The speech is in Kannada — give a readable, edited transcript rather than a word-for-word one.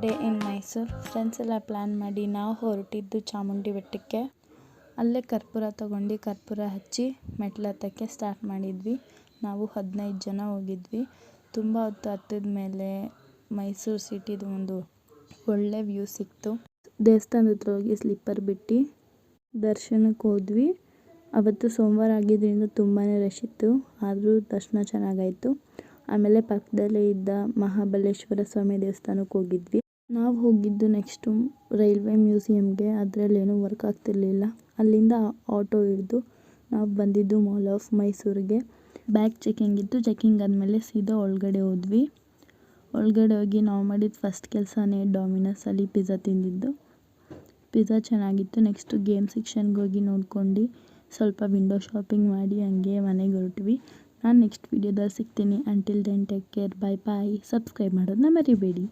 Day in Mysuru. ಫ್ರೆಂಡ್ಸ್ ಎಲ್ಲ ಪ್ಲ್ಯಾನ್ ಮಾಡಿ ನಾವು ಹೊರಟಿದ್ದು ಚಾಮುಂಡಿ ಬೆಟ್ಟಕ್ಕೆ. ಅಲ್ಲೇ ಕರ್ಪೂರ ತೊಗೊಂಡು ಕರ್ಪೂರ ಹಚ್ಚಿ ಮೆಟ್ಲು ಹತ್ತಕ್ಕೆ ಸ್ಟಾರ್ಟ್ ಮಾಡಿದ್ವಿ. ನಾವು 15 ಜನ ಹೋಗಿದ್ವಿ. ತುಂಬ ಹೊತ್ತು ಹತ್ತಿದ ಮೇಲೆ ಮೈಸೂರು ಸಿಟಿದು ಒಂದು ಒಳ್ಳೆ ವ್ಯೂ ಸಿಕ್ತು. ದೇವಸ್ಥಾನದ ಹತ್ರ ಹೋಗಿ ಸ್ಲಿಪ್ಪರ್ ಬಿಟ್ಟು ದರ್ಶನಕ್ಕೆ ಹೋದ್ವಿ. ಅವತ್ತು ಸೋಮವಾರ ಆಗಿದ್ದರಿಂದ ತುಂಬಾ ರಶ್ ಇತ್ತು, ಆದರೂ ದರ್ಶನ ಚೆನ್ನಾಗಾಯಿತು. ಆಮೇಲೆ ಪಕ್ಕದಲ್ಲೇ ಇದ್ದ ಮಹಾಬಲೇಶ್ವರ ಸ್ವಾಮಿ ದೇವಸ್ಥಾನಕ್ಕೆ ಹೋಗಿದ್ವಿ. ನಾವು ಹೋಗಿದ್ದು ನೆಕ್ಸ್ಟು ರೈಲ್ವೆ ಮ್ಯೂಸಿಯಮ್ಗೆ. ಅದರಲ್ಲೇನೂ ವರ್ಕ್ ಆಗ್ತಿರ್ಲಿಲ್ಲ. ಅಲ್ಲಿಂದ ಆಟೋ ಹಿಡಿದು ನಾವು ಬಂದಿದ್ದು ಮಾಲ್ ಆಫ್ ಮೈಸೂರಿಗೆ. ಬ್ಯಾಗ್ ಚೆಕಿಂಗ್ ಇತ್ತು. ಚೆಕಿಂಗ್ ಆದಮೇಲೆ ಸೀದಾ ಒಳಗಡೆ ಹೋದ್ವಿ. ಒಳಗಡೆ ಹೋಗಿ ನಾವು ಮಾಡಿದ ಫಸ್ಟ್ ಕೆಲಸನೇ ಡಾಮಿನೋಸಲ್ಲಿ ಪಿಜ್ಜಾ ತಿಂದಿದ್ದು. ಪಿಜ್ಜಾ ಚೆನ್ನಾಗಿತ್ತು. ನೆಕ್ಸ್ಟು ಗೇಮ್ ಸೆಕ್ಷನ್ಗೆ ಹೋಗಿ ನೋಡ್ಕೊಂಡು ಸ್ವಲ್ಪ ವಿಂಡೋ ಶಾಪಿಂಗ್ ಮಾಡಿ ಹಂಗೆ ಮನೆಗೆ ಹೊರಟ್ವಿ. ನಾನು ನೆಕ್ಸ್ಟ್ ವೀಡಿಯೋದಲ್ಲಿ ಸಿಗ್ತೀನಿ. Until then take care, bye bye. Subscribe ಮಾಡೋದನ್ನ ಮರಿಬೇಡಿ.